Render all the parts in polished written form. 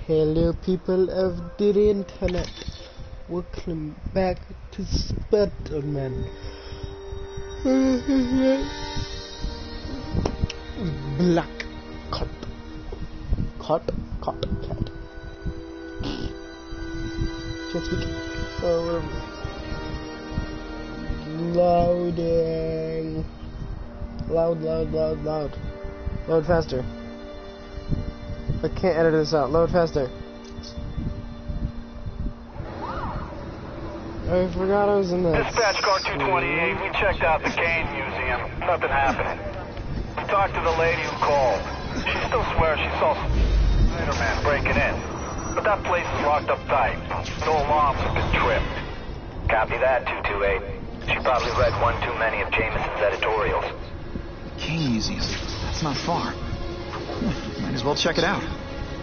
Hello people of the internet, welcome back to Spiderman. Black cat. Just loading. Load faster. I can't edit this out. Load faster. I forgot I was in this. Dispatch car 228, we checked out the game museum. Nothing happening. We talked to the lady who called. She still swears she saw Spiderman breaking in. But that place is locked up tight. No alarms have been tripped. Copy that, 228. She probably read one too many of Jameson's editorials. Game Museum. That's not far. Might as well check it out.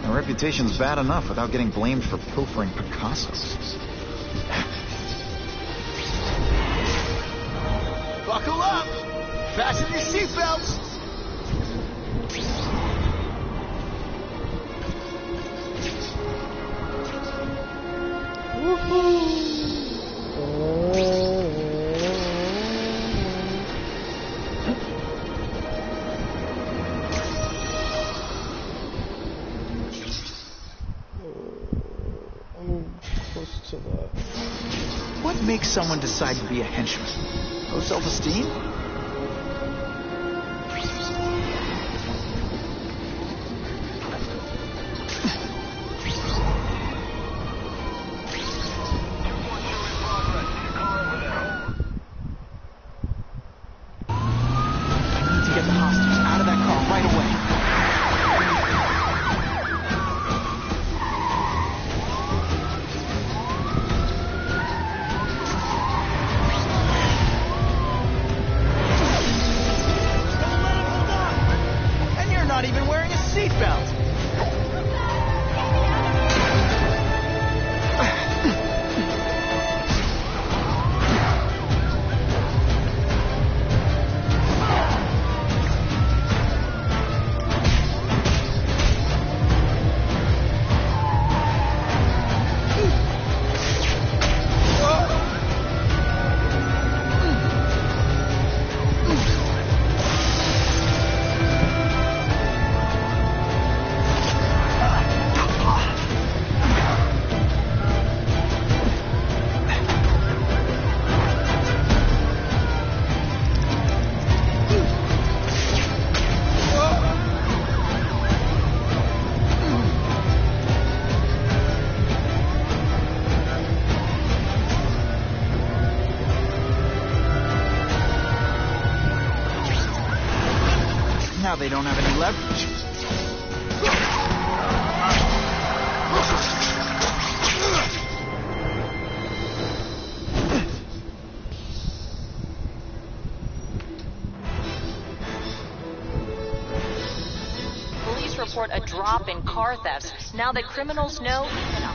My reputation's bad enough without getting blamed for pilfering Picassos. Buckle up! Fasten your seatbelts! What makes someone decide to be a henchman? Low self-esteem? Now they don't have any leverage. Police report a drop in car thefts now that criminals know even a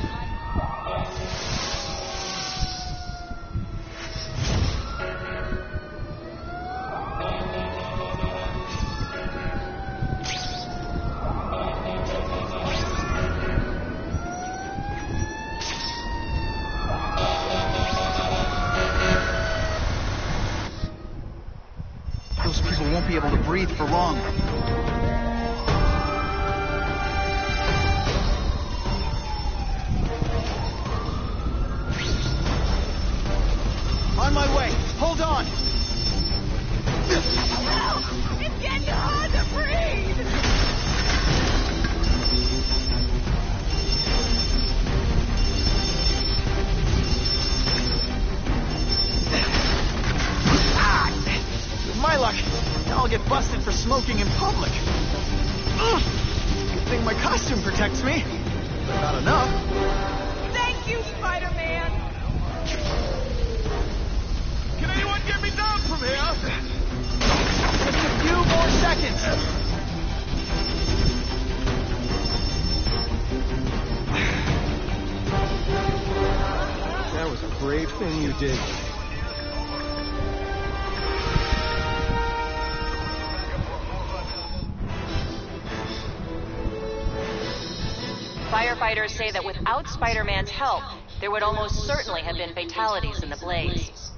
won't be able to breathe for long. On my way. Hold on. It's getting hard to breathe! With my luck, I'll get busted for smoking in public. Good thing my costume protects me, but not enough. Thank you, Spider-Man! Can anyone get me down from here? Just a few more seconds. That was a great thing you did. Firefighters say that without Spider-Man's help, there would almost certainly have been fatalities in the blaze.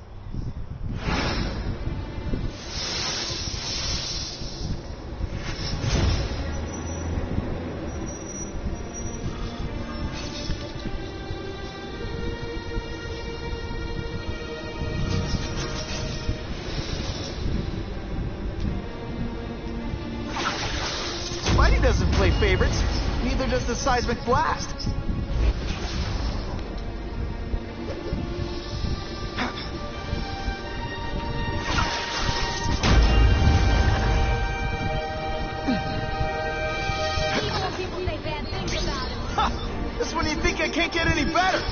Spidey doesn't play favorites. Neither does the seismic blast. People say bad things about him. Ha! That's when you think I can't get any better.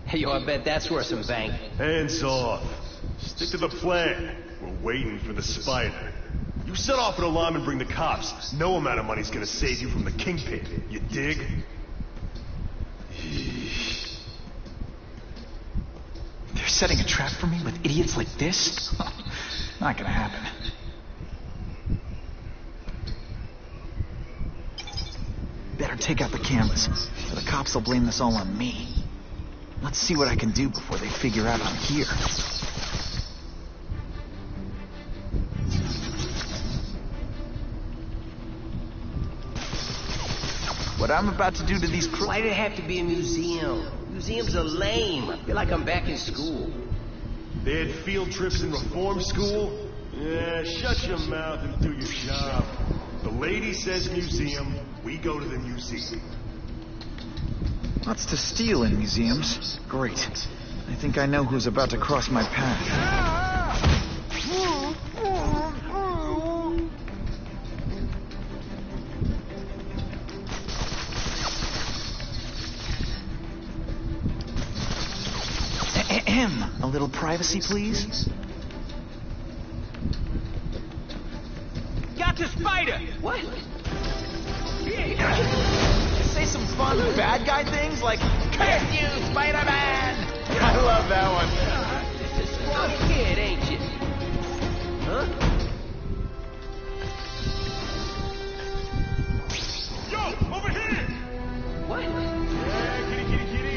Hey, yo, I bet that's worth some bank. Hands off. Stick to the plan. We're waiting for the spider. You set off an alarm and bring the cops. No amount of money's gonna save you from the kingpin. You dig? They're setting a trap for me with idiots like this? Not gonna happen. Better take out the cameras, or the cops will blame this all on me. Let's see what I can do before they figure out I'm here. What I'm about to do to these Why'd it have to be a museum? Museums are lame. I feel like I'm back in school. They had field trips in reform school? Yeah, shut your mouth and do your job. The lady says museum, we go to the museum. Lots to steal in museums. Great. I think I know who's about to cross my path. A little privacy, please? Got the spider! What? Say some fun bad guy things like, "Curse you, Spider-Man!" I love that one. Just a smart kid, ain't you? Huh? Yo, over here! What? Yeah, kitty, kitty, kitty.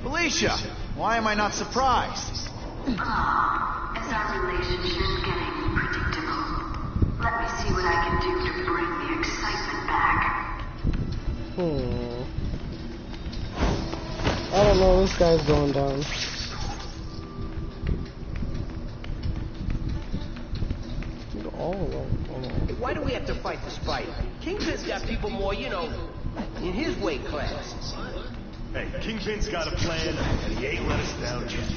Felicia, why am I not surprised? Is our relationship getting predictable? Let me see what I can do to bring the excitement back. I don't know, this guy's going down. Why do we have to fight the spider? Kingpin's got people more, you know, in his weight class. Hey, Kingpin's got a plan, and he ain't let us down yet.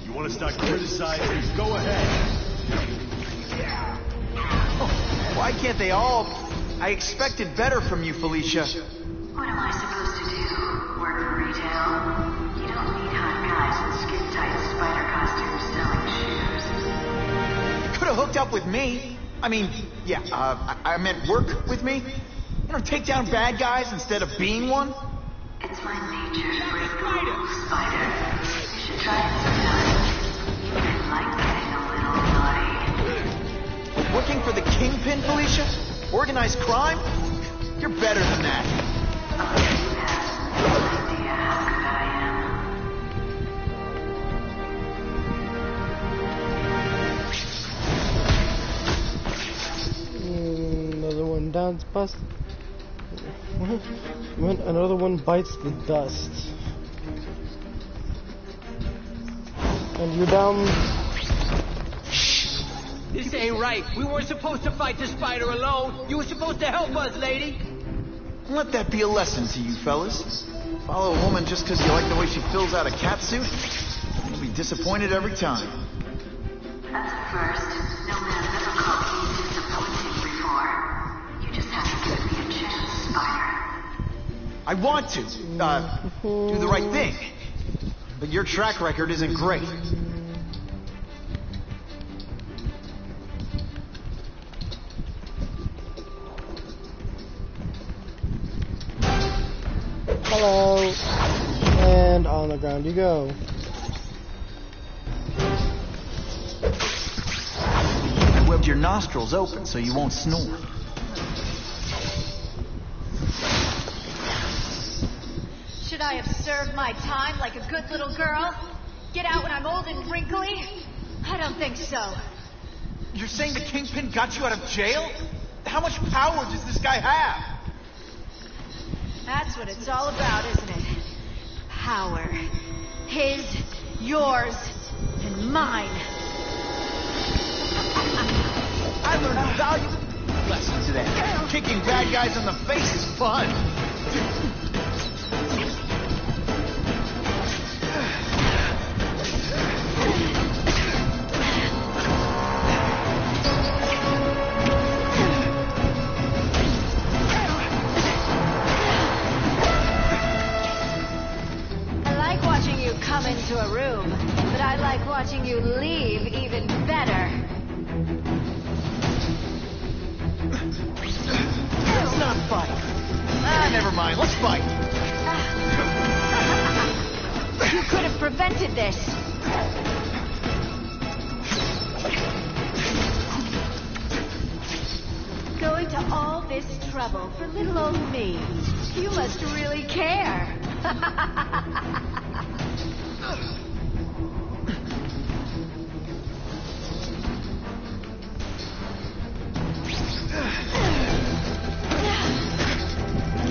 You want to start criticizing? Go ahead. Oh, why can't they all? I expected better from you, Felicia. What am I supposed to do? Work for retail? You don't need hot guys in skin-tight spider costumes selling shoes. You could have hooked up with me. I mean, yeah, I meant work with me. You know, take down bad guys instead of being one. It's my nature to break the rules, Spider. You should try it sometime. I like getting a little naughty. Working for the Kingpin, Felicia? Organized crime? You're better than that. Oh, you have no idea how good I am. Another one down's bust. Another one bites the dust. And you're down. This ain't right. We weren't supposed to fight the spider alone. You were supposed to help us, lady. Let that be a lesson to you, fellas. Follow a woman just because you like the way she fills out a catsuit? You'll be disappointed every time. That's a first. No man has ever called me disappointing before. You just have to give me a chance, Spider. I want to, do the right thing. But your track record isn't great. Hello. And on the ground you go. I webbed your nostrils open so you won't snore. Should I have served my time like a good little girl? Get out when I'm old and wrinkly? I don't think so. You're saying the Kingpin got you out of jail? How much power does this guy have? That's what it's all about, isn't it? Power. His, yours, and mine. I learned a valuable lesson today. Kicking bad guys in the face is fun. Come into a room, but I like watching you leave even better. Let's not fight. Never mind. Let's fight. You could have prevented this. Going to all this trouble for little old me. You must really care.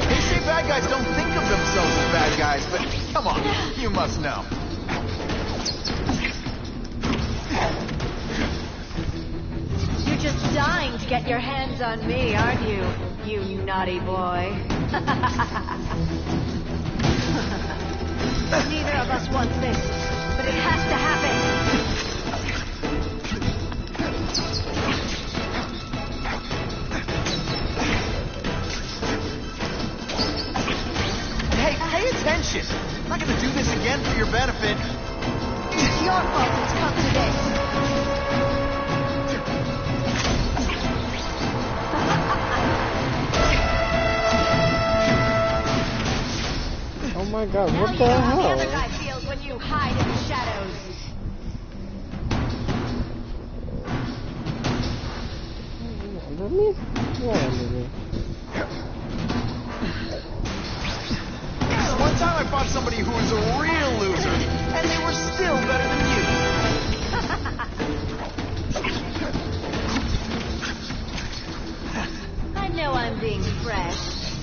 They say bad guys don't think of themselves as bad guys, but come on, you must know. You're just dying to get your hands on me, aren't you? You naughty boy. Neither of us wants this, but it has to happen. Hey, pay attention! I'm not gonna do this again for your benefit. It's your fault it's come to this. Oh my god, what You the know how the hell? other guy feels when you hide in the shadows. Under me? What under me? One time I fought somebody who was a real loser, and they were still better than you. I know I'm being fresh,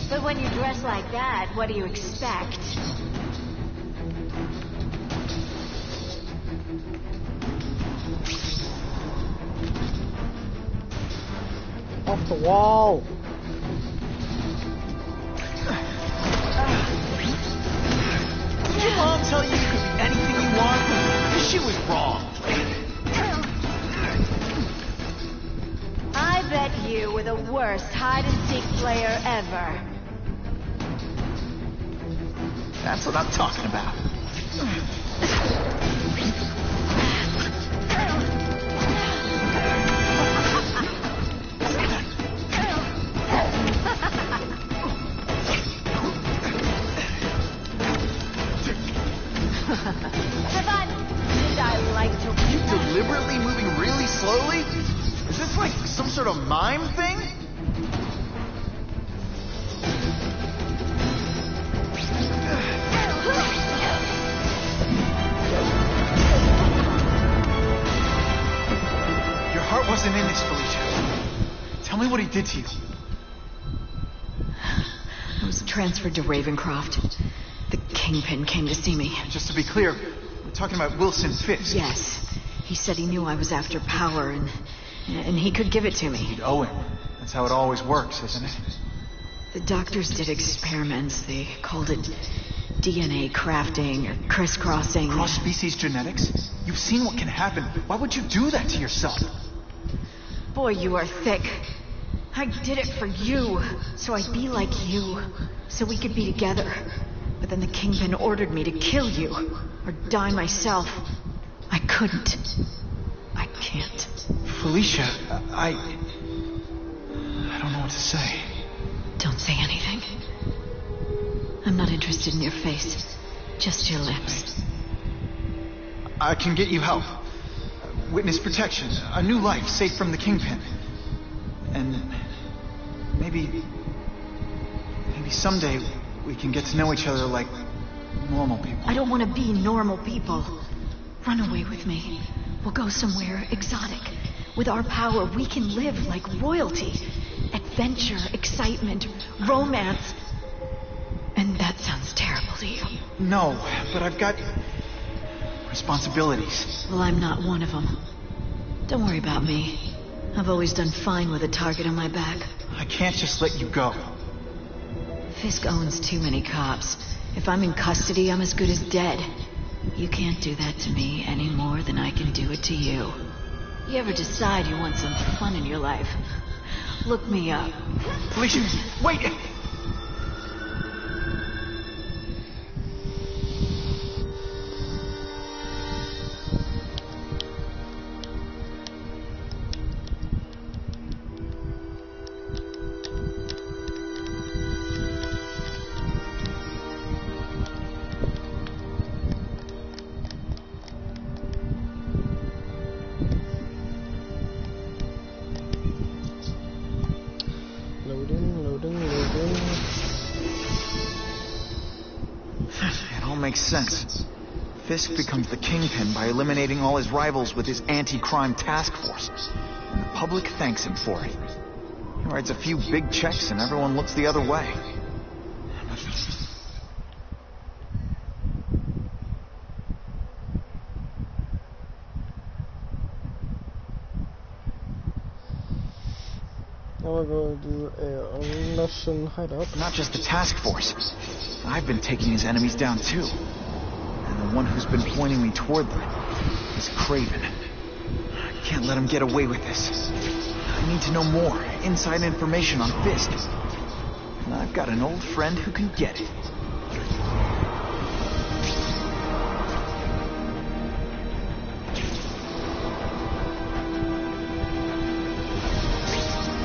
but when you dress like that, what do you expect? Off the wall! Did your mom tell you you could be anything you want? She was wrong. I bet you were the worst hide-and-seek player ever. That's what I'm talking about. slowly? Is this like some sort of mime thing? Your heart wasn't in this, Felicia. Tell me what he did to you. I was transferred to Ravencroft. The Kingpin came to see me. Just to be clear, we're talking about Wilson Fisk. Yes. He said he knew I was after power and he could give it to me. You'd owe him. That's how it always works, isn't it? The doctors did experiments. They called it DNA crafting or crisscrossing. Cross-species genetics? You've seen what can happen. Why would you do that to yourself? Boy, you are thick. I did it for you, so I'd be like you, so we could be together. But then the Kingpin ordered me to kill you, or die myself. I couldn't. I can't. Felicia, I don't know what to say. Don't say anything. I'm not interested in your face, just your lips. I can get you help. Witness protection, a new life, safe from the Kingpin. And maybe someday we can get to know each other like normal people. I don't want to be normal people. Run away with me. We'll go somewhere exotic. With our power, we can live like royalty. Adventure, excitement, romance. And that sounds terrible to you. No, but I've got responsibilities. Well, I'm not one of them. Don't worry about me. I've always done fine with a target on my back. I can't just let you go. Fisk owns too many cops. If I'm in custody, I'm as good as dead. You can't do that to me any more than I can do it to you. You ever decide you want some fun in your life? Look me up. Felicia, wait! Makes sense. Fisk becomes the Kingpin by eliminating all his rivals with his anti-crime task force. And the public thanks him for it. He writes a few big checks and everyone looks the other way. Now we're going to do a Russian hideout. Not just the task force. I've been taking his enemies down too. And the one who's been pointing me toward them is Craven. I can't let him get away with this. I need to know more, inside information on Fisk. And I've got an old friend who can get it.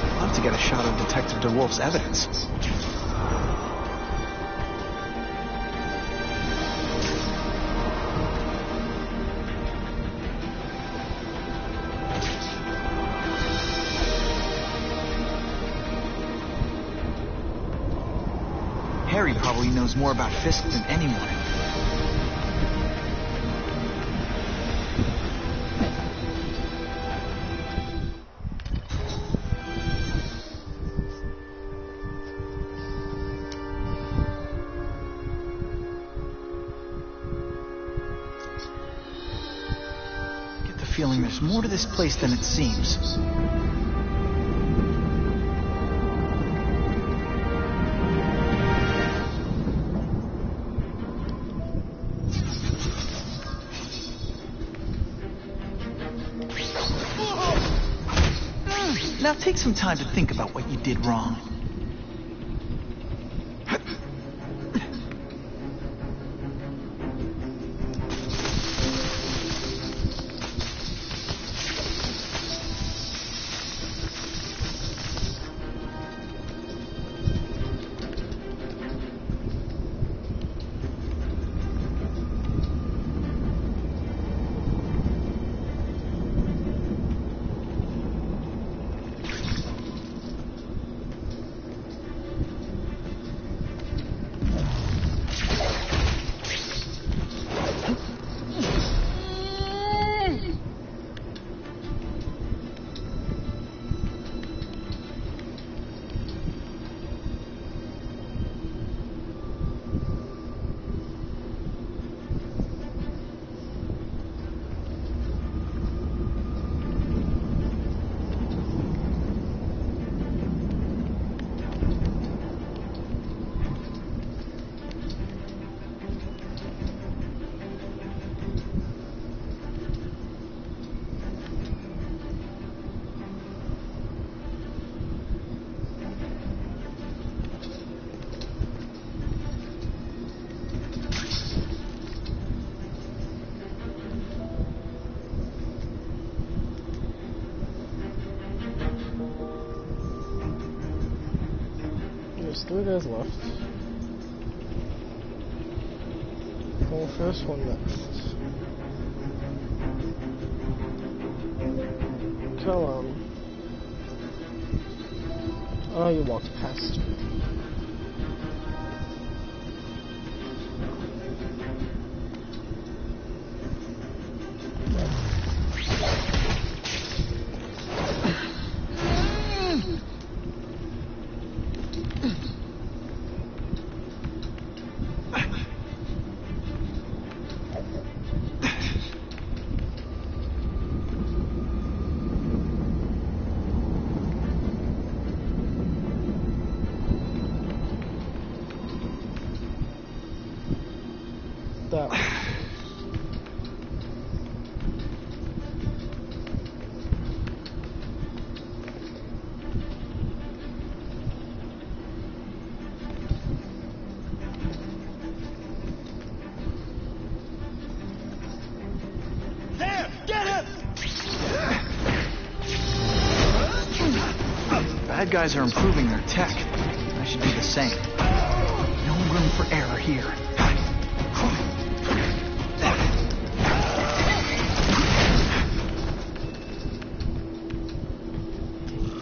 I'd love to get a shot of Detective DeWolf's evidence. Harry probably knows more about Fisk than anyone. I get the feeling there's more to this place than it seems. Now take some time to think about what you did wrong. 3 guys left. Well, first one next. Tell oh, you walked past. That one. There! Get him! Bad guys are improving their tech. I should do the same. No room for error here.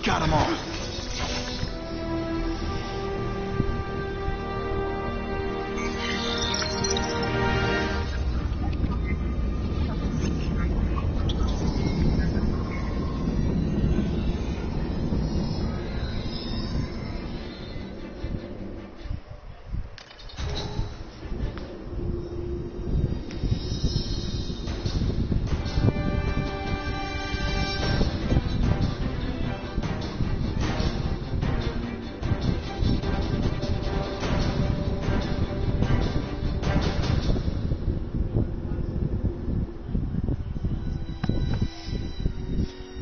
Got them all.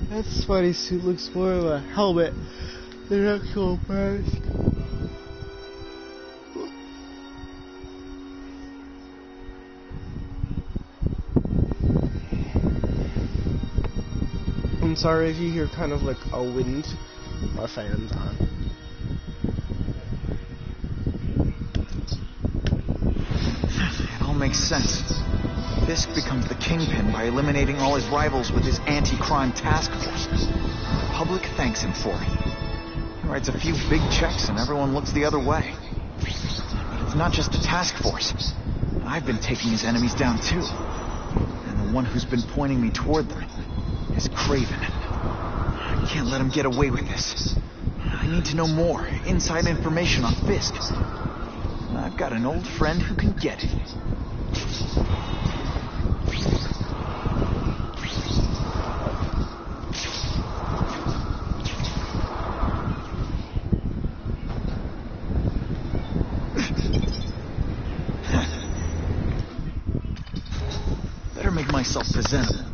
That Spidey suit looks more of a helmet than an actual mask. I'm sorry if you hear kind of like a wind. My fan's on. It all makes sense. Fisk becomes the kingpin by eliminating all his rivals with his anti-crime task force. The public thanks him for it. He writes a few big checks and everyone looks the other way. But it's not just the task force. I've been taking his enemies down too. And the one who's been pointing me toward them is Kraven. I can't let him get away with this. I need to know more, inside information on Fisk. I've got an old friend who can get it. Better make myself presentable.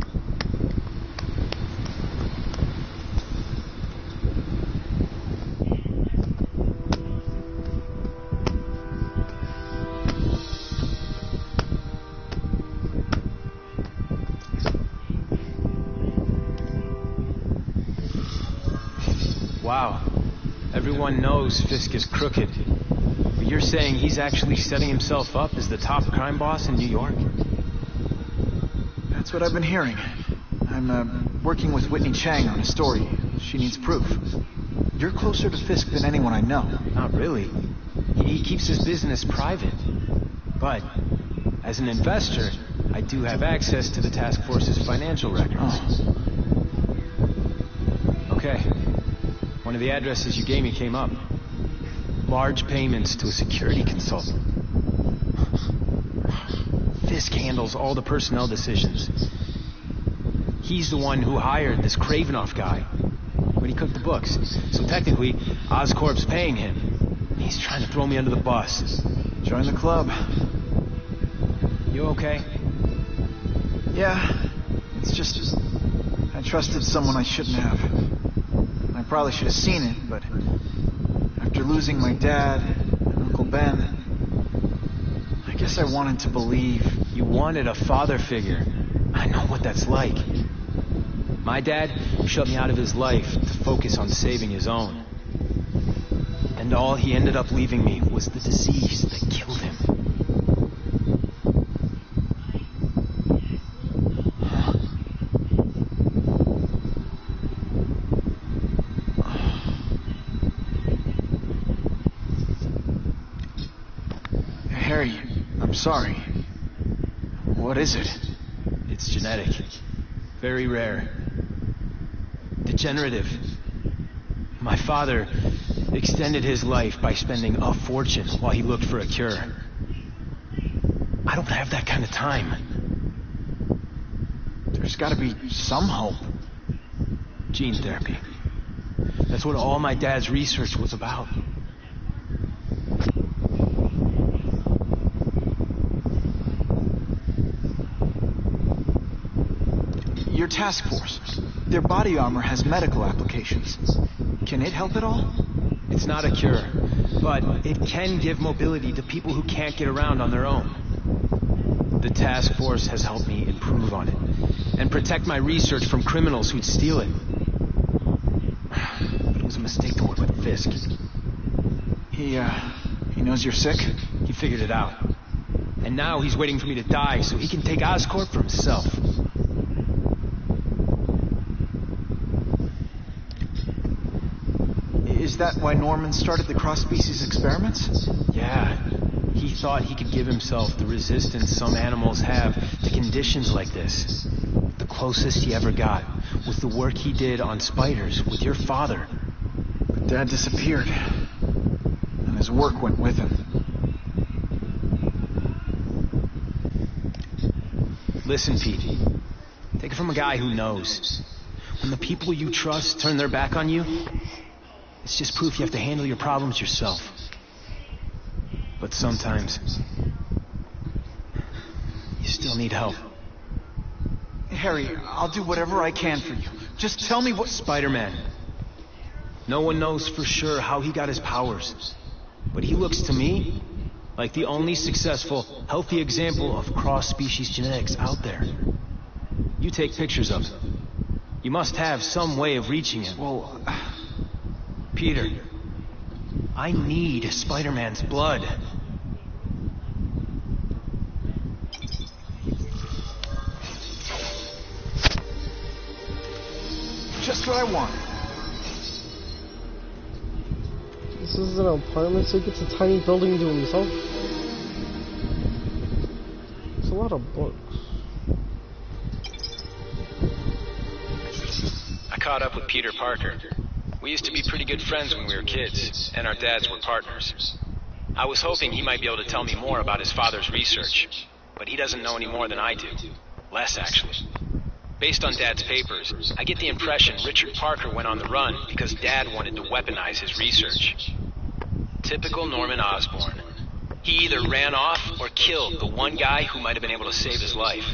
Wow. Everyone knows Fisk is crooked. But you're saying he's actually setting himself up as the top crime boss in New York? That's what I've been hearing. I'm working with Whitney Chang on a story. She needs proof. You're closer to Fisk than anyone I know. Not really. He keeps his business private. But, as an investor, I do have access to the task force's financial records. Oh. Okay. One of the addresses you gave me came up. Large payments to a security consultant. Fisk handles all the personnel decisions. He's the one who hired this Kravinoff guy. But he cooked the books. So technically, Oscorp's paying him. He's trying to throw me under the bus. Join the club. You okay? Yeah. It's just... I trusted someone I shouldn't have. I probably should have seen it, but... after losing my dad and Uncle Ben... I guess I wanted to believe. You wanted a father figure. I know what that's like. My dad shut me out of his life to focus on saving his own. And all he ended up leaving me was the disease that killed him. Harry, I'm sorry. What is it? It's genetic. Very rare. Degenerative. My father extended his life by spending a fortune while he looked for a cure. I don't have that kind of time. There's gotta be some hope. Gene therapy. That's what all my dad's research was about. Your task force. Their body armor has medical applications. Can it help at all? It's not a cure, but it can give mobility to people who can't get around on their own. The task force has helped me improve on it, and protect my research from criminals who'd steal it. But it was a mistake to work with Fisk. He knows you're sick? He figured it out. And now he's waiting for me to die so he can take Oscorp for himself. Is that why Norman started the cross-species experiments? Yeah. He thought he could give himself the resistance some animals have to conditions like this. The closest he ever got was the work he did on spiders with your father. But Dad disappeared. And his work went with him. Listen, Pete. Take it from a guy who knows. When the people you trust turn their back on you, it's just proof you have to handle your problems yourself. But sometimes, you still need help. Harry, I'll do whatever I can for you. Just tell me what... Spiderman. No one knows for sure how he got his powers. But he looks to me like the only successful, healthy example of cross-species genetics out there. You take pictures of him. You must have some way of reaching him. Well... Peter, I need Spider-Man's blood. Just what I want. This is an apartment, so he gets a tiny building to himself. It's a lot of books. I caught up with Peter Parker. We used to be pretty good friends when we were kids, and our dads were partners. I was hoping he might be able to tell me more about his father's research, but he doesn't know any more than I do. Less, actually. Based on Dad's papers, I get the impression Richard Parker went on the run because Dad wanted to weaponize his research. Typical Norman Osborn. He either ran off or killed the one guy who might have been able to save his life.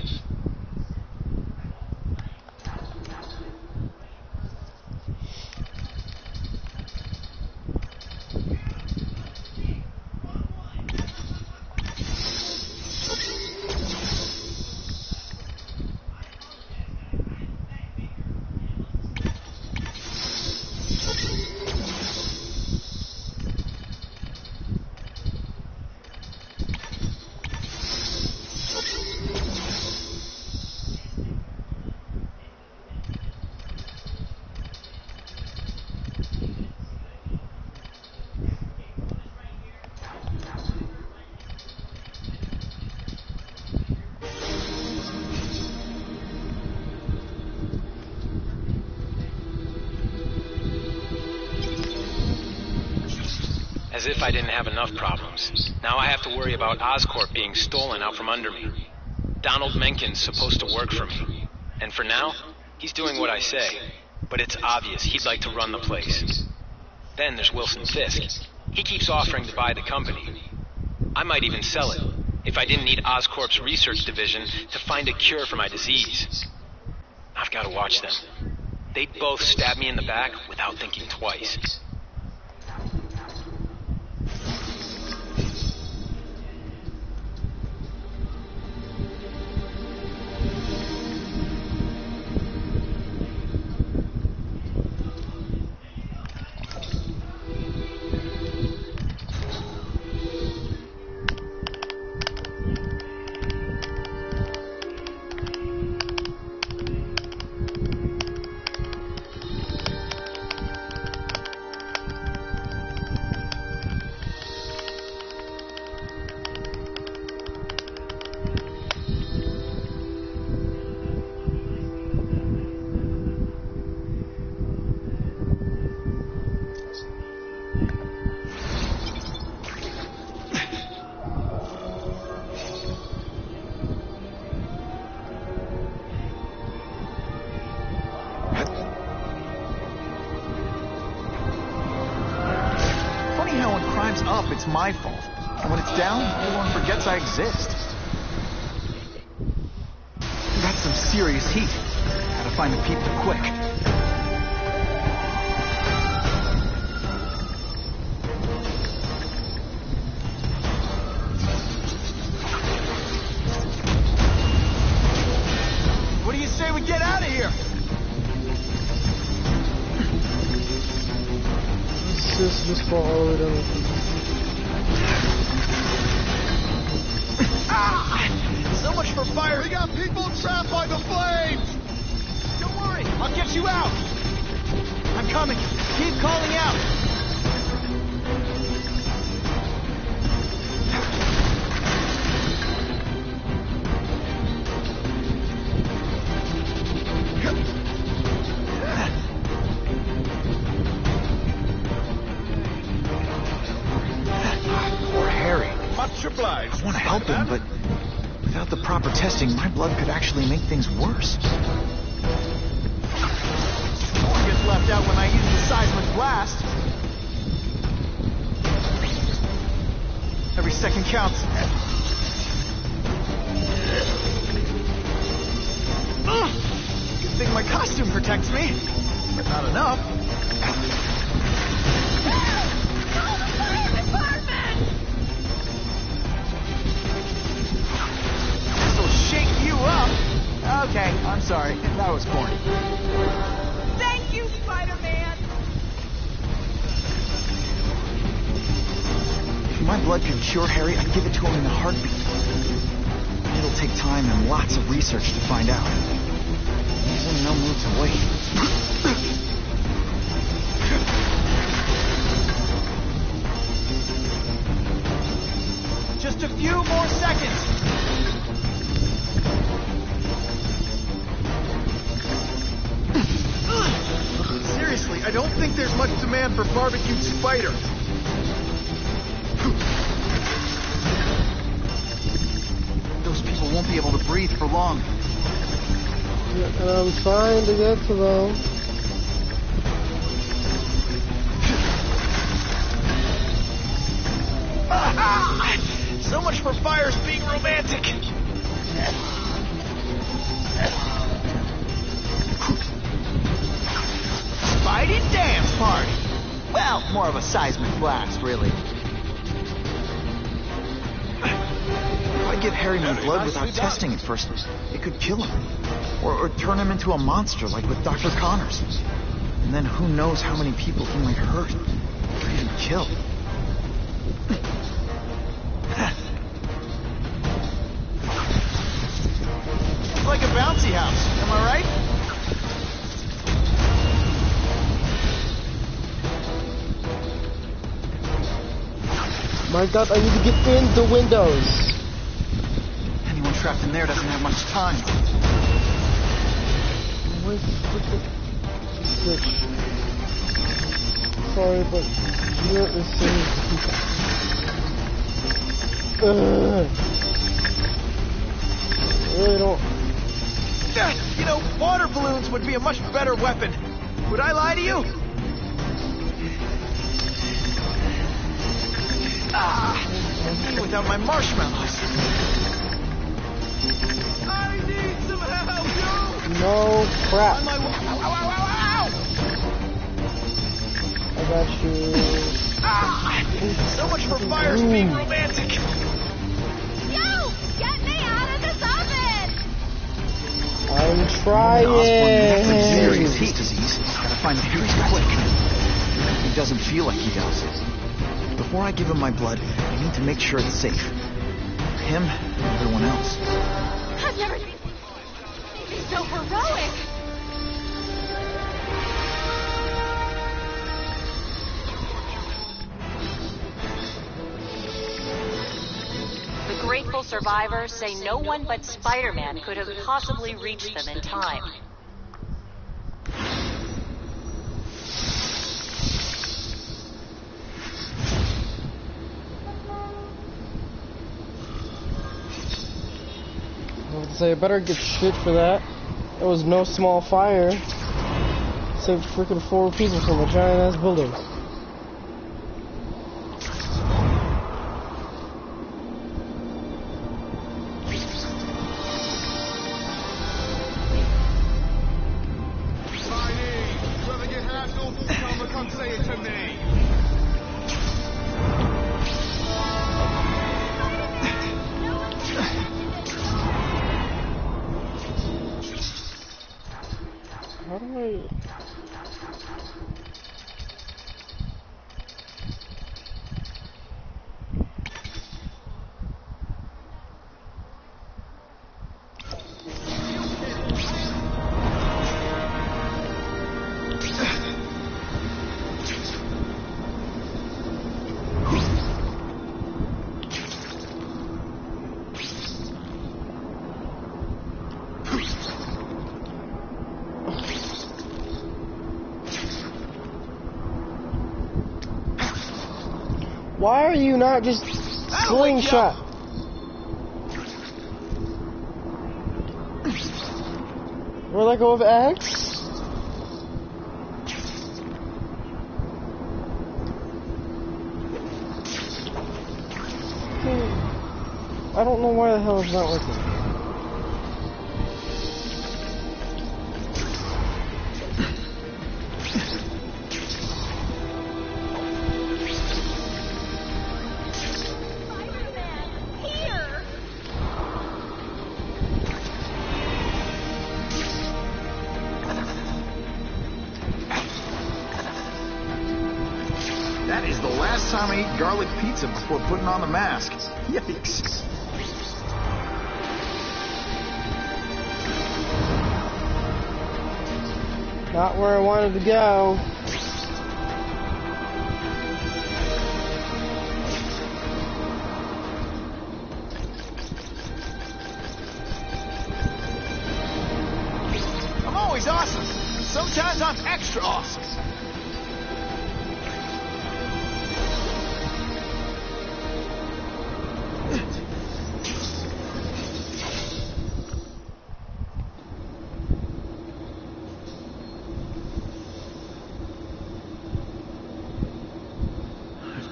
As if I didn't have enough problems. Now I have to worry about Oscorp being stolen out from under me. Donald Mencken's supposed to work for me. And for now, he's doing what I say. But it's obvious he'd like to run the place. Then there's Wilson Fisk. He keeps offering to buy the company. I might even sell it, if I didn't need Oscorp's research division to find a cure for my disease. I've got to watch them. They'd both stab me in the back without thinking twice. it's my fault. And when it's down, everyone forgets I exist. That's some serious heat. Gotta find the people quick. What do you say we get out of here? Just fall all the way down. So much for fire. We got people trapped by the flames! Don't worry, I'll get you out. I'm coming. Keep calling out. Poor Harry. Much obliged. I want to help him, but without the proper testing, my blood could actually make things worse. No one gets left out when I use the seismic blast. Every second counts. Good thing my costume protects me, but not enough. This'll shake you up. Okay, I'm sorry. That was corny. Thank you, Spider-Man! If my blood could cure Harry, I'd give it to him in a heartbeat. It'll take time and lots of research to find out. He's in no mood to wait. Just a few more seconds. Seriously, I don't think there's much demand for barbecued spider. Those people won't be able to breathe for long. And I'm trying to get to them. So much for fires being romantic. Spidey dance party. Well, more of a seismic blast, really. If I give Harry my blood without testing it first, it could kill him. Or turn him into a monster like with Dr. Connors. And then who knows how many people he might hurt or even kill. It's like a bouncy house, am I right? My God, I need to get in the windows. Anyone trapped in there doesn't have much time. Where's the freaking switch? Sorry, but you're insane. I really don't. You know, water balloons would be a much better weapon. Would I lie to you? Me without my marshmallows. I need some help, yo! No crap. On my way. Ow, ow, ow, ow, ow! I got you. So much for fires being romantic. Yo! Get me out of this oven! I'm trying. Serious heat disease. Gotta find the Harry quick. He doesn't feel like he does. Before I give him my blood, I need to make sure it's safe. For him and everyone else. I've never seen anything so heroic! The grateful survivors say no one but Spider-Man could have possibly reached them in time. So I better get shit for that. It was no small fire. Saved freaking 4 people from a giant ass building. Why are you not just slingshot? Or let go of X? I don't know why the hell it's not working. That is the last time I ate garlic pizza before putting on the mask. Yikes. Not where I wanted to go. I'm always awesome. Sometimes I'm extra awesome.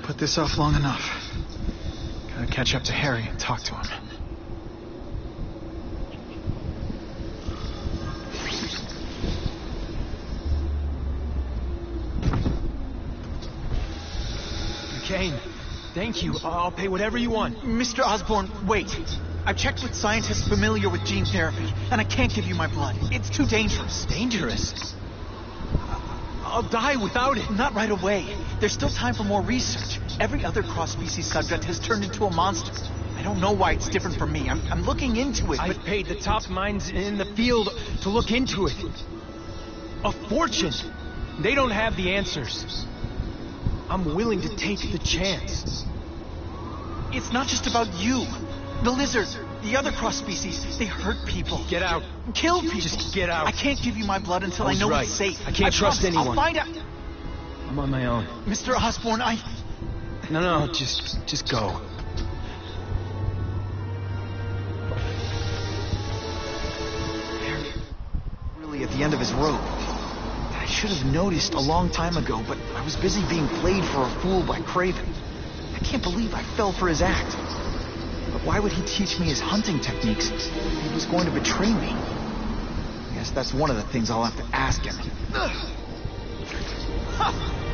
Put this off long enough. Gotta catch up to Harry and talk to him. Kane, thank you. I'll pay whatever you want. Mr. Osborn, wait. I've checked with scientists familiar with gene therapy, and I can't give you my blood. It's too dangerous. Dangerous? I'll die without it. Not right away. There's still time for more research. Every other cross-species subject has turned into a monster. I don't know why it's different from me. I'm looking into it, I've paid the top minds in the field to look into it. A fortune. They don't have the answers. I'm willing to take the chance. It's not just about you. The lizards, the other cross-species, they hurt people. Get out. Kill people. Just get out. I can't give you my blood until I know right. it's safe. I can't trust promise. anyone. I'll find out. I'm on my own. Mr. Osborn, No, just go. Harry, really at the end of his rope. I should have noticed a long time ago, but I was busy being played for a fool by Craven. I can't believe I fell for his act. But why would he teach me his hunting techniques if he was going to betray me? I guess that's one of the things I'll have to ask him.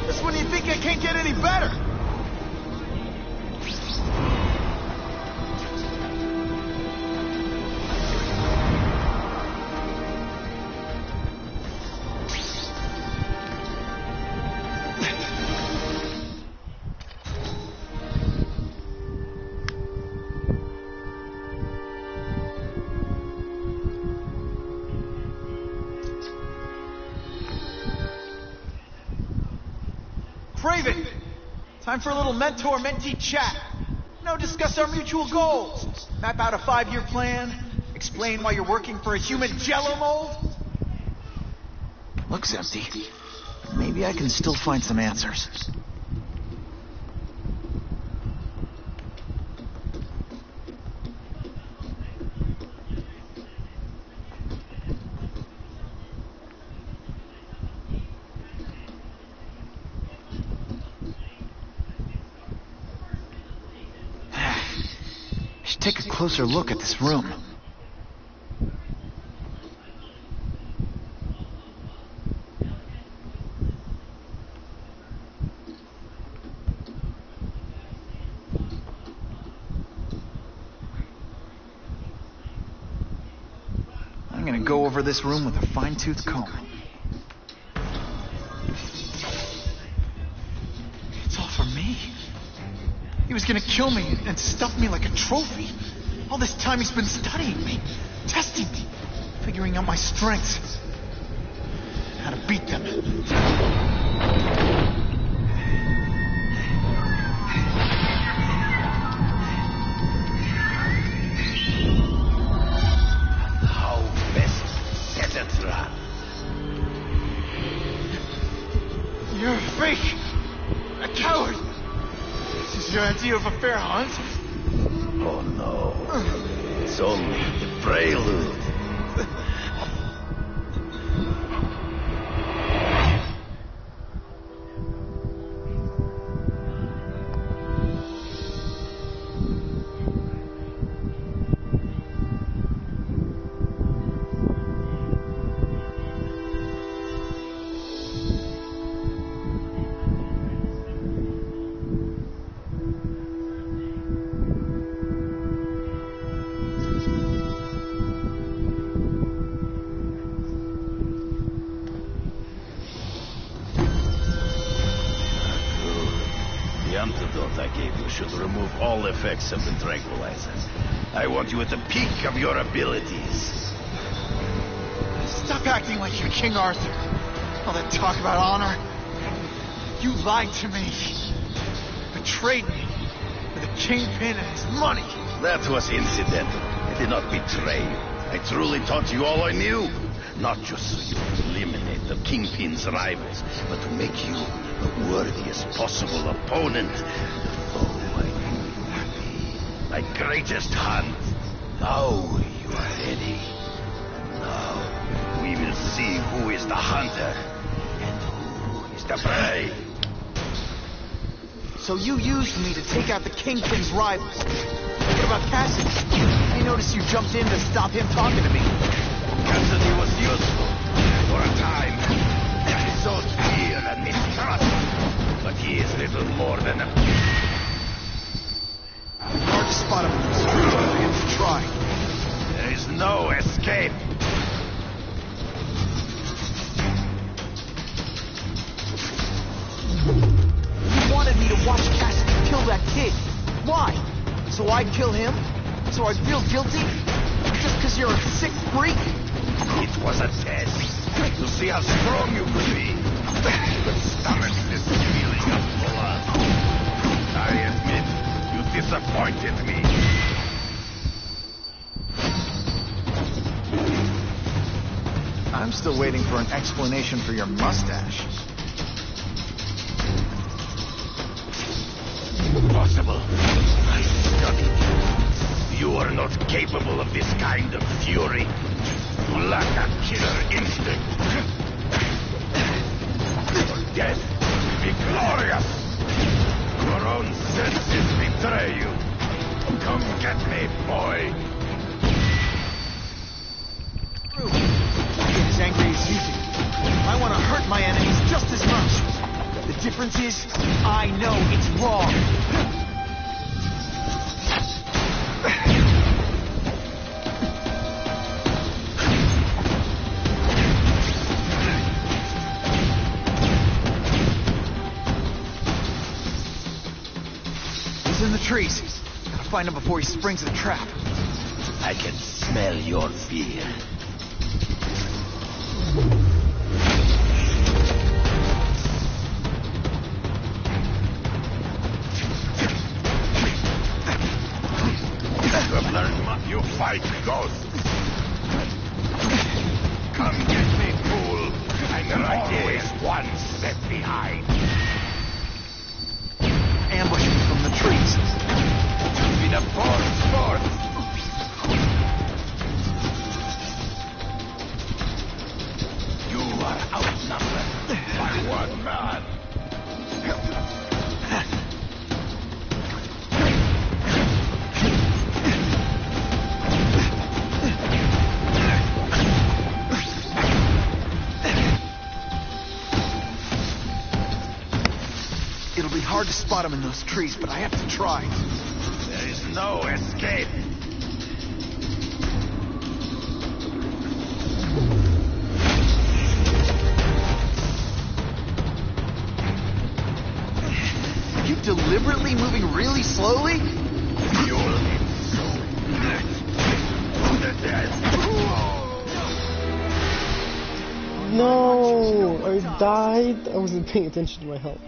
That's when you think I can't get any better. Craven! Time for a little mentor-mentee chat. Discuss our mutual goals. Map out a 5-year plan. Explain why you're working for a human jello mold. Looks empty. Maybe I can still find some answers. Take a closer look at this room. I'm gonna go over this room with a fine-tooth comb. It's all for me. He was gonna kill me and stuff me like a trophy. All this time he's been studying me, testing me, figuring out my strengths, how to beat them. How best peasants run. You're a fake, a coward. This is guarantee of a fair hunt. Oh no. It's only the prelude. The antidote I gave you should remove all effects of the tranquilizer. I want you at the peak of your abilities. Stop acting like you're King Arthur. All that talk about honor. You lied to me. Betrayed me. For the Kingpin and his money. That was incidental. I did not betray you. I truly taught you all I knew. Not just so you could eliminate the Kingpin's rivals, but to make you the worthiest possible opponent. The foe I knew you would be. My greatest hunt. Now you are ready. And now we will see who is the hunter and who is the prey. So you used me to take out the Kingpin's rivals. What about Cassidy? I noticed you jumped in to stop him talking to me. Cassidy was useful for a time. He sowed fear and mistrust, but he is little more than a... Hard to spot him in the street, but I have to try. There is no escape. You wanted me to watch Cassidy kill that kid. Why? So I'd kill him? So I'd feel guilty? Just because you're a sick freak? It was a test to see how strong you could be. You could stomach this feeling of blood. I admit, you disappointed me. I'm still waiting for an explanation for your mustache. Impossible. I studied you. You are not capable of this kind of fury. You lack a killer instinct. Your death will be glorious. Your own senses betray you. Come get me, boy. Get as angry as you do. I want to hurt my enemies just as much. The difference is, I know it's wrong. He's in the trees. Gotta find him before he springs the trap. I can smell your fear. You have learned what you fight, ghosts. Come get me, fool. I'm always one step behind. Ambush me from the trees. Be the fourth sport. You are outnumbered by one man. It'll be hard to spot him in those trees, but I have to try. There is no escape. Are you deliberately moving really slowly? You'll be soon. The dead. No, I died. I wasn't paying attention to my health.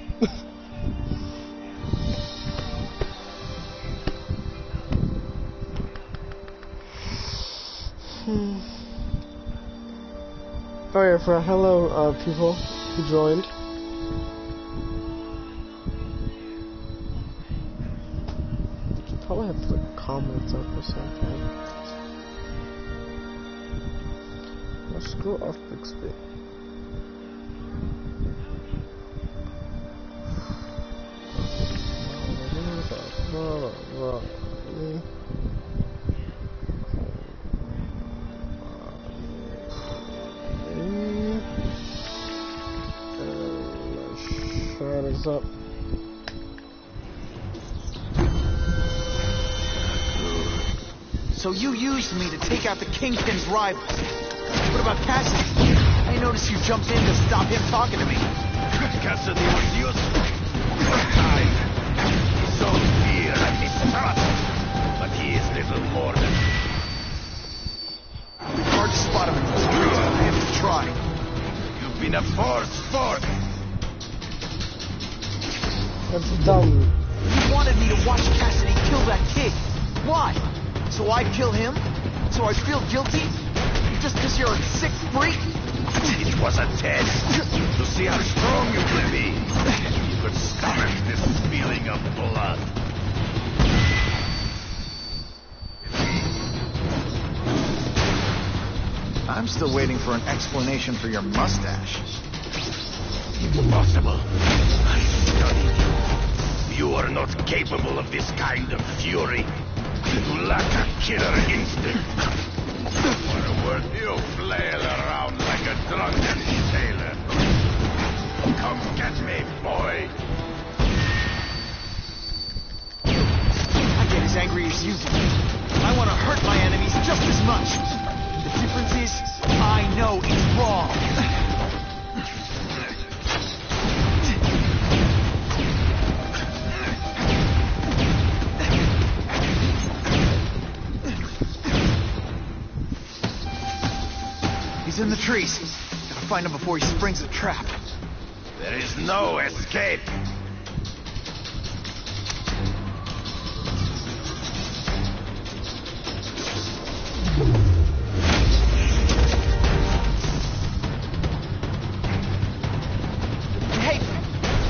Alright, for hello, people who joined. might have to put comments up or something. Let's go up fix it. Shut us up. So you used me to take out the Kingpin's rivals. What about Cassidy? I noticed you jumped in to stop him talking to me. Cassidy was useful for a time. He sowed fear and mistrust, but he is little more than... Hard to spot him in the street. I have to try. You've been a force for... That's dumb. You wanted me to watch Cassidy kill that kid. Why? So I'd kill him? So I'd feel guilty? Just because you're a sick freak? It was a test to see how strong you could be. You could stomach this feeling of blood. I'm still waiting for an explanation for your mustache. Impossible. I studied you. You are not capable of this kind of fury. You lack a killer instinct. For a word, you flail around like a drunken sailor. Come get me, boy. I get as angry as you do. I want to hurt my enemies just as much. The difference is, I know it's wrong. He's in the trees. Gotta find him before he springs a trap. There is no escape. Hey,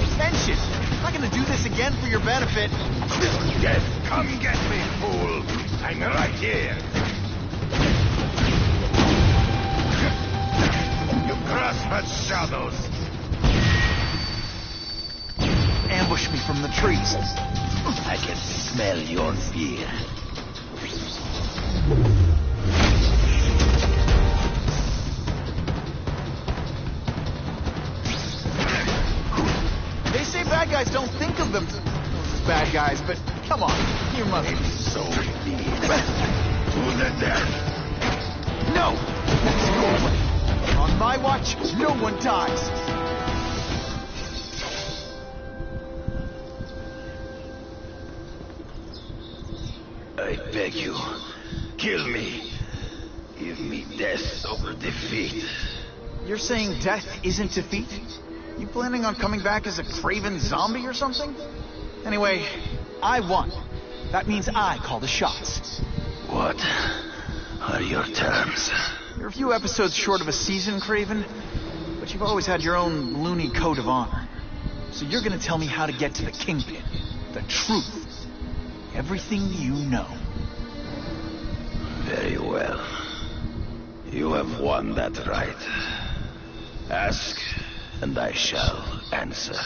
attention! I'm not gonna do this again for your benefit. Yes, come get me, fool. I'm right here. You grasp at shadows. Ambush me from the trees. I can smell your fear. They say bad guys don't think of them as bad guys, but come on, you must. So be it. To the death. No! That's your way. On my watch, no one dies. I beg you, kill me. Give me death over defeat. You're saying death isn't defeat? You planning on coming back as a craven zombie or something? Anyway, I won. That means I call the shots. What are your terms? You're a few episodes short of a season, Craven, but you've always had your own loony code of honor. So you're gonna tell me how to get to the Kingpin. The truth. Everything you know. Very well. You have won that right. Ask, and I shall answer.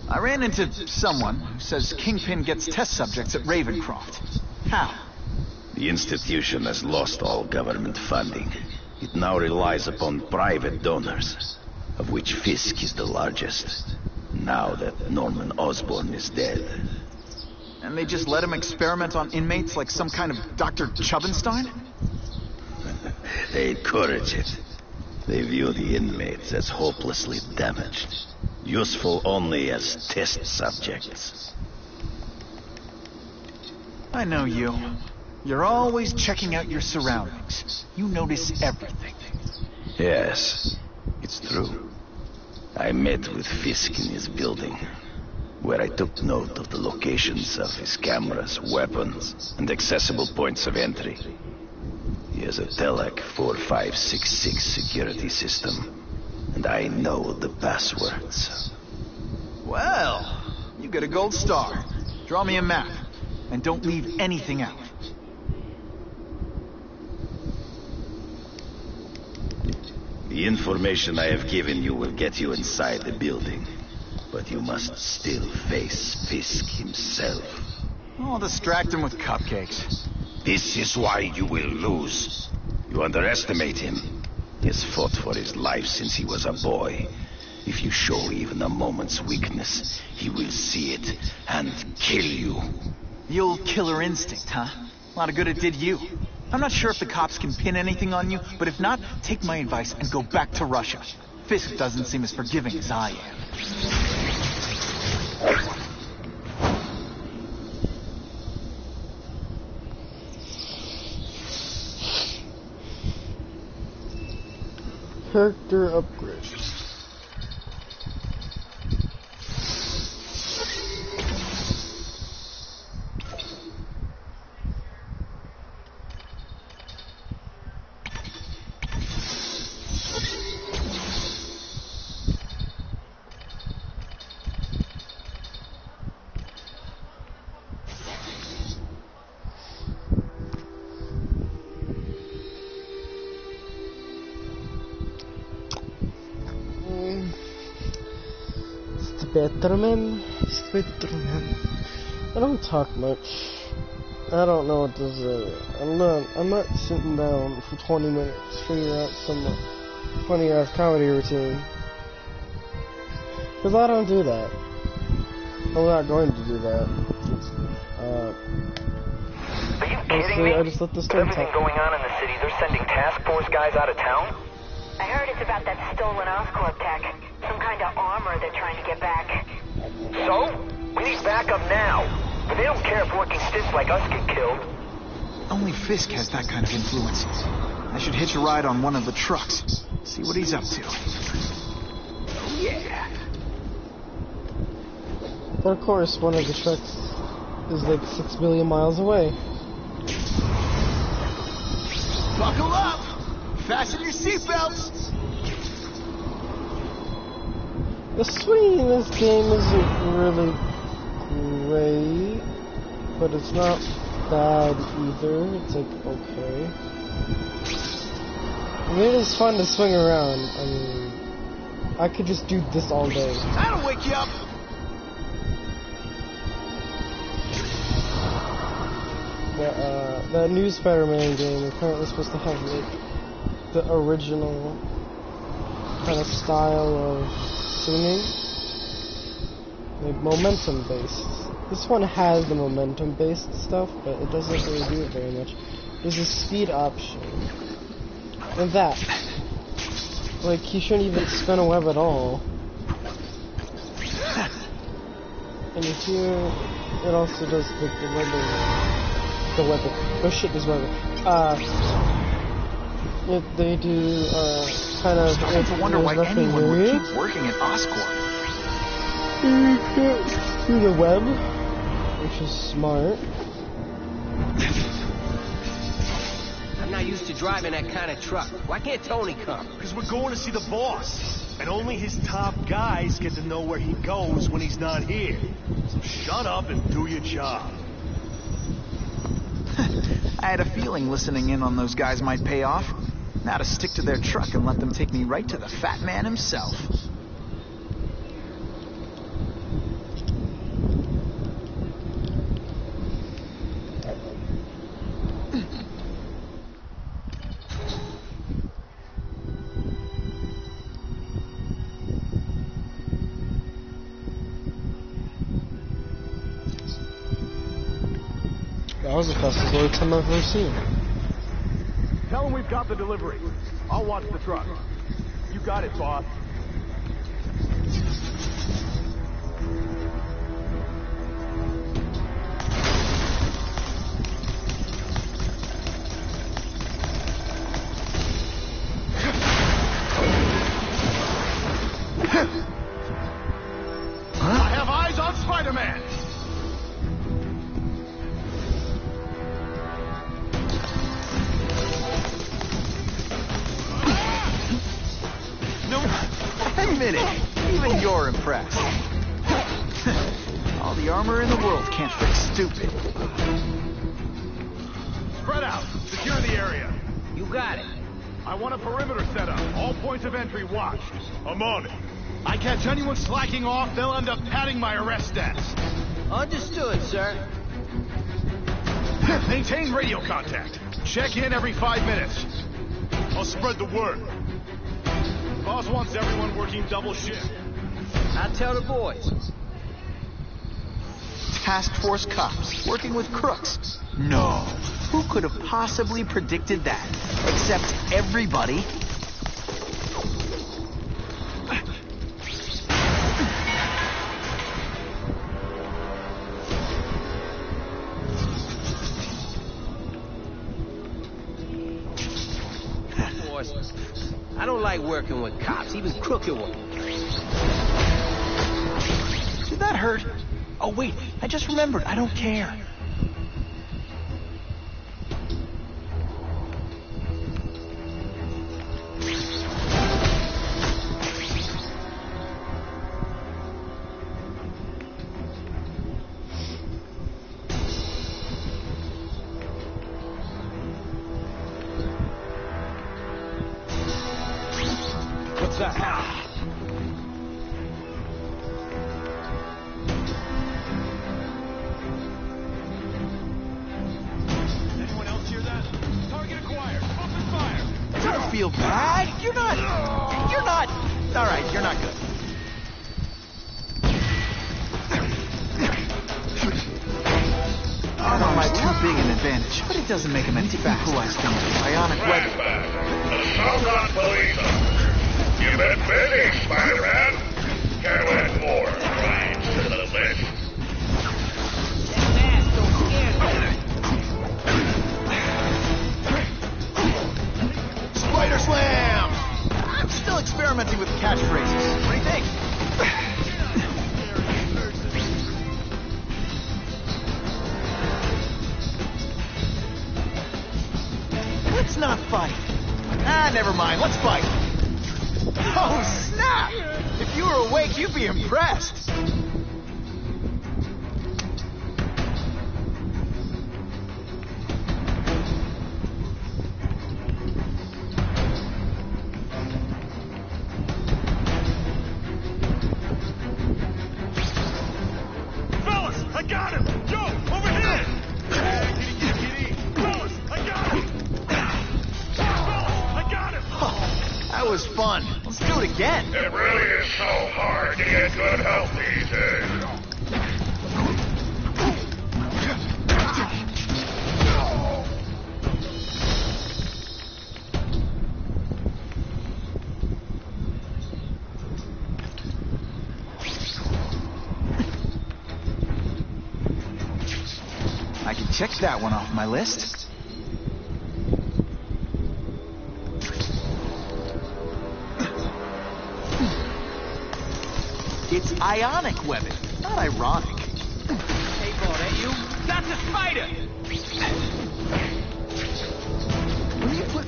I ran into someone who says Kingpin gets test subjects at Ravencroft. How? The institution has lost all government funding. It now relies upon private donors, of which Fisk is the largest, now that Norman Osborn is dead. And they just let him experiment on inmates like some kind of Dr. Chubenstein? They encourage it. They view the inmates as hopelessly damaged, useful only as test subjects. I know you. You're always checking out your surroundings. You notice everything. Yes, it's true. I met with Fisk in his building, where I took note of the locations of his cameras, weapons, and accessible points of entry. He has a Telec 4566 security system, and I know the passwords. Well, you get a gold star. Draw me a map, and don't leave anything out. The information I have given you will get you inside the building. But you must still face Fisk himself. I'll distract him with cupcakes. This is why you will lose. You underestimate him. He has fought for his life since he was a boy. If you show even a moment's weakness, he will see it and kill you. The old killer instinct, huh? A lot of good it did you. I'm not sure if the cops can pin anything on you, but if not, take my advice and go back to Russia. Fisk doesn't seem as forgiving as I am. Character upgrade. Spiderman. I don't talk much. I don't know what to say. I'm not sitting down for 20 minutes figuring out some funny ass comedy routine. Because I don't do that. I'm not going to do that. Are you kidding me? I just let the story With everything going on in the city, they're sending task force guys out of town? I heard it's about that stolen Oscorp tech. Some kind of armor they're trying to get back. So? We need backup now. But they don't care if working stiffs like us get killed. Only Fisk has that kind of influence. I should hitch a ride on one of the trucks. See what he's up to. Oh, yeah. But of course, one of the trucks is like 6 billion miles away. Buckle up! Fasten your seatbelts! The swinging in this game isn't really great, but it's not bad either. It's like, okay. I mean, it is fun to swing around. I mean, I could just do this all day. That'll wake you up! The new Spider-Man game is apparently supposed to have like the original kind of style of swinging, like momentum based. This one has the momentum based stuff, but it doesn't really do it very much. There's a speed option, and that, like, he shouldn't even spin a web at all. And here, it also does like the webbing. Oh shit, there's webbing. They do kind of. I have to wonder why anyone would keep working at Oscorp. You can't do the web, which is smart. I'm not used to driving that kind of truck. Why can't Tony come? Because we're going to see the boss. And only his top guys get to know where he goes when he's not here. So shut up and do your job. I had a feeling listening in on those guys might pay off. Now to stick to their truck and let them take me right to the fat man himself. That was the fastest load time I've ever seen. Tell him we've got the delivery. I'll watch the truck. You got it, boss. I have eyes on Spider-Man! No, admit it. Even you're impressed. the armor in the world can't fix stupid. Spread out. Secure the area. You got it. I want a perimeter set up. All points of entry watched. I'm on it. I catch anyone slacking off, they'll end up padding my arrest stats. Understood, sir. Maintain radio contact. Check in every 5 minutes. I'll spread the word. Boss wants everyone working double shift. I'll tell the boys. Task force cops working with crooks. No. Who could have possibly predicted that? Except everybody. I don't like working with cops, even crooked ones. Did that hurt? Oh wait, I just remembered. I don't care. What's that? Anyone else hear that? Target acquired. Open fire. Don't feel bad. You're not. All right, you're not good. Armor might too big an advantage, but it doesn't make him any fast. Ionic weapon. Not police officer. You've been busy, Spider-Man. Can't add more crimes to the list. Spider Slam! I'm still experimenting with catchphrases. What do you think? Let's not fight. Never mind. Let's fight. Oh, snap! If you were awake, you'd be impressed. Fellas, I got him! Joe, over here! Kitty. Fellas, I got him! Fellas, I got him! Oh, that was fun. Let's do it again. It really is so hard to get good health these days. I can check that one off my list. It's ionic weapon, not ironic. Hey, boy, that you? That's a spider! When you put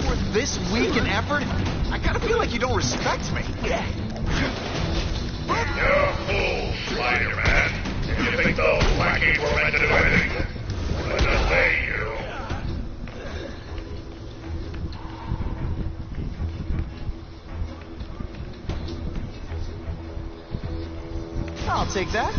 forth this weak an effort, I kinda feel like you don't respect me. You're a fool, Spider-Man. If you think those lackeys were meant to do anything, but just say you. I'll take that.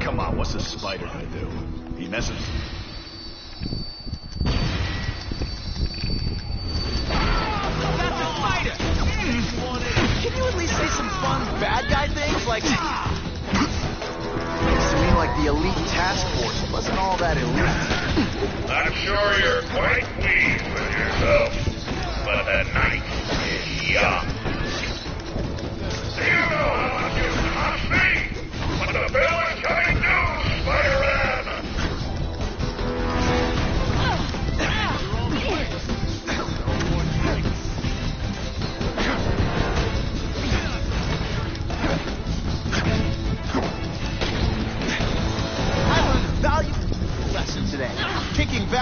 Come on, what's a spider gonna do? He messes. That's a spider! Can you at least say some fun bad guy things like... Looks to me like the elite task force wasn't all that elite. I'm sure you're quite pleased with yourself, but the night is young. Do you know how much you cost me? But the bill is coming due, Spider-Man!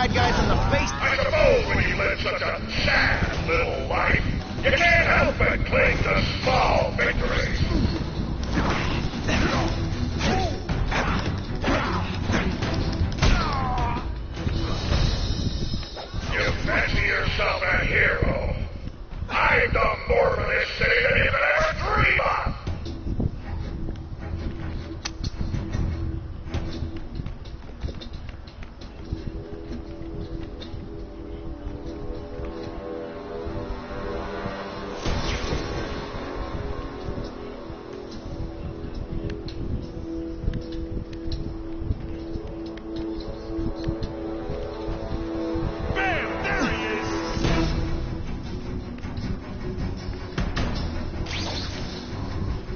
bad guys in the face. I suppose when you live such a sad little life, you can't help but cling to small victories. You fancy yourself a hero. I've done more for this city than you could ever dream of.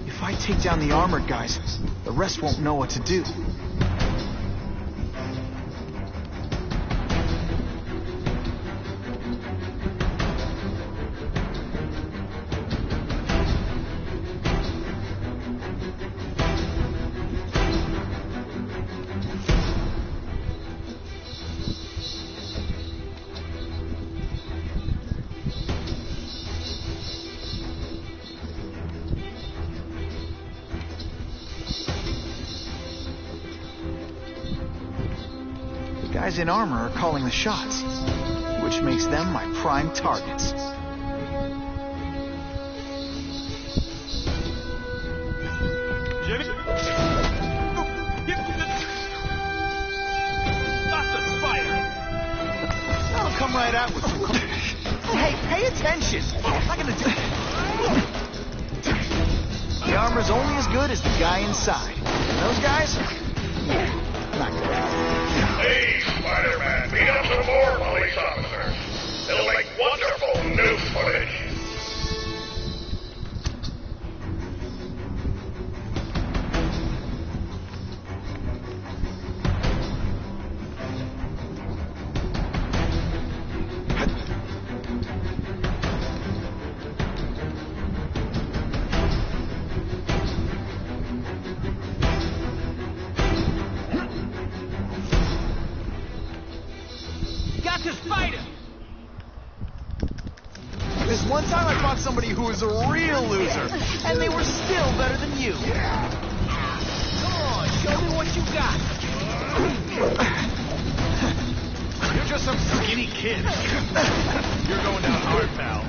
If I take down the armored guys, the rest won't know what to do. Guys in armor are calling the shots, which makes them my prime targets. Jimmy? Not the spider! I'll come right out with you. Hey, pay attention! I'm not gonna do... The armor's only as good as the guy inside. And those guys? Not good. Hey, Spider-Man, beat up some more police officers. It'll make wonderful news footage. This one time I fought somebody who was a real loser, and they were still better than you. Come on, show me what you got. You're just some skinny kid. You're going down hard, pal.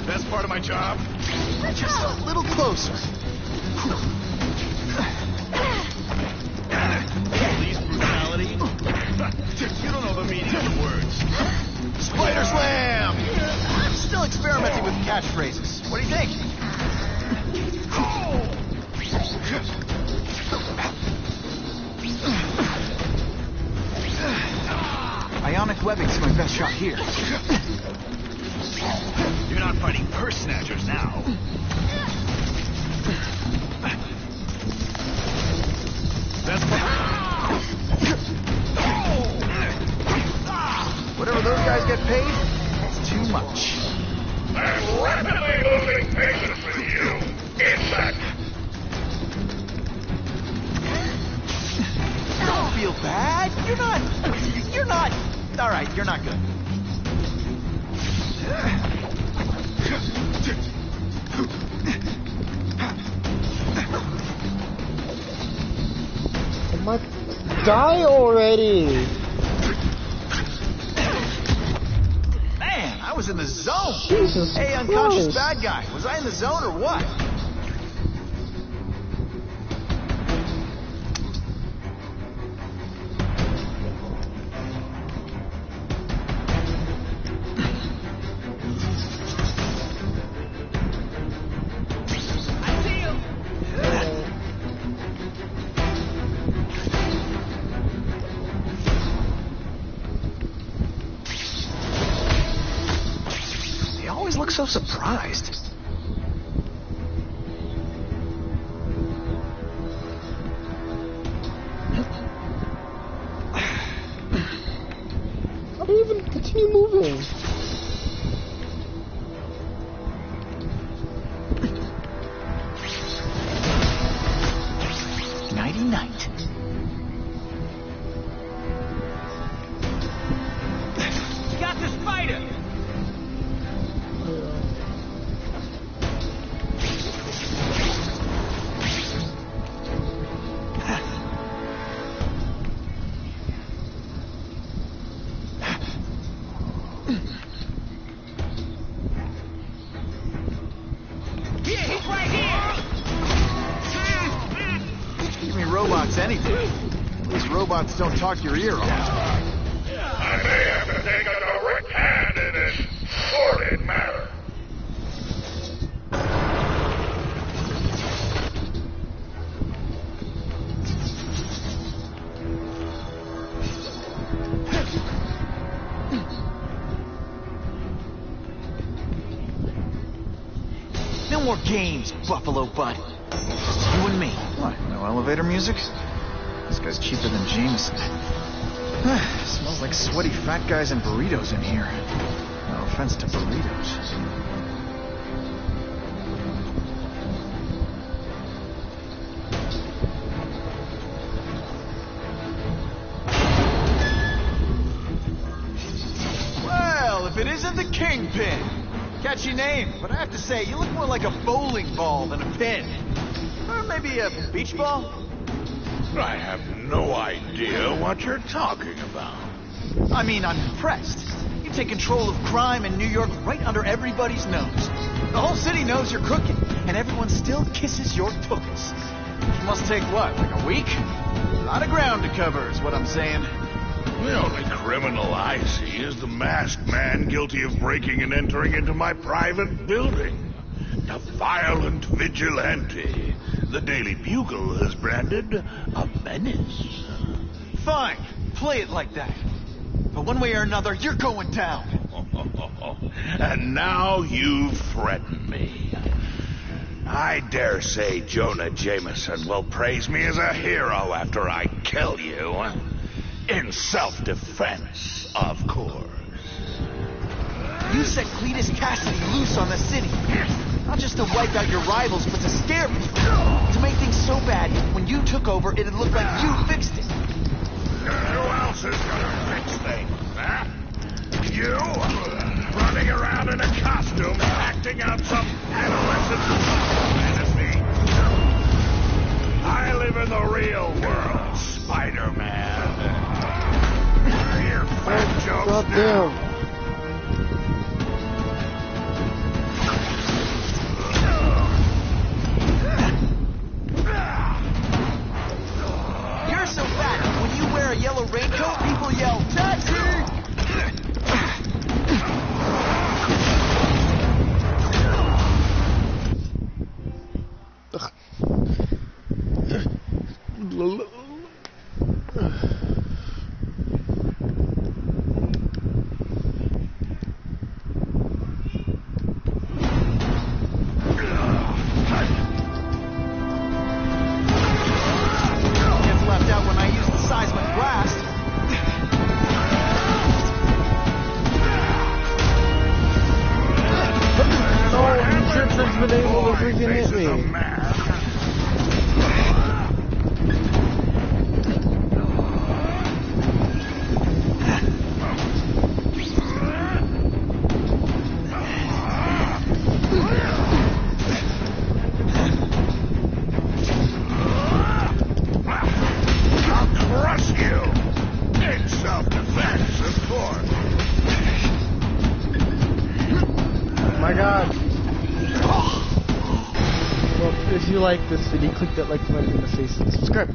Best part of my job? Just a little closer. Police brutality? You don't know the meaning of the words. Spider Slam! I'm still experimenting with catchphrases. What do you think? Ionic webbing's my best shot here. You're not fighting purse snatchers now. That's Whatever those guys get paid, it's too much. I'm rapidly losing patience with you, insect. Don't feel bad. You're not. All right, you're not good. Die already! Man, I was in the zone. Jesus Hey, unconscious Christ. bad guy. Was I in the zone or what? Look so surprised. How do you even continue moving? Nighty night. robots anything. These robots don't talk your ear off. I may have to take a direct hand in this sordid matter. No more games, Buffalo Butt. Just you and me. What, no elevator music? This guy's cheaper than Jameson. Smells like sweaty fat guys and burritos in here. No offense to burritos. Well, if it isn't the Kingpin. Catchy name, but I have to say, you look more like a bowling ball than a pin. Or maybe a beach ball? I have no idea what you're talking about. I mean, I'm impressed. You take control of crime in New York right under everybody's nose. The whole city knows you're crooked, and everyone still kisses your tuchus. It must take, what, like a week? A lot of ground to cover is what I'm saying. The only criminal I see is the masked man guilty of breaking and entering into my private building. A violent vigilante. The Daily Bugle has branded a menace. Fine, play it like that. But one way or another, you're going down. And now you threaten me. I dare say Jonah Jameson will praise me as a hero after I kill you. In self-defense, of course. You set Cletus Cassidy loose on the city. Not just to wipe out your rivals, but to scare people. To make things so bad, when you took over, it'd look like you fixed it. Who else is gonna fix things, huh? You? Running around in a costume, acting out some adolescent fantasy. I live in the real world, Spider-Man. Your fat jokes now. You're so fat, when you wear a yellow raincoat, people yell, "Taxi!" Gets left out when I use the seismic blast. Oh, Chip's been able to freaking hit me. My God. Well, if you like this video, click that like button in the face and subscribe.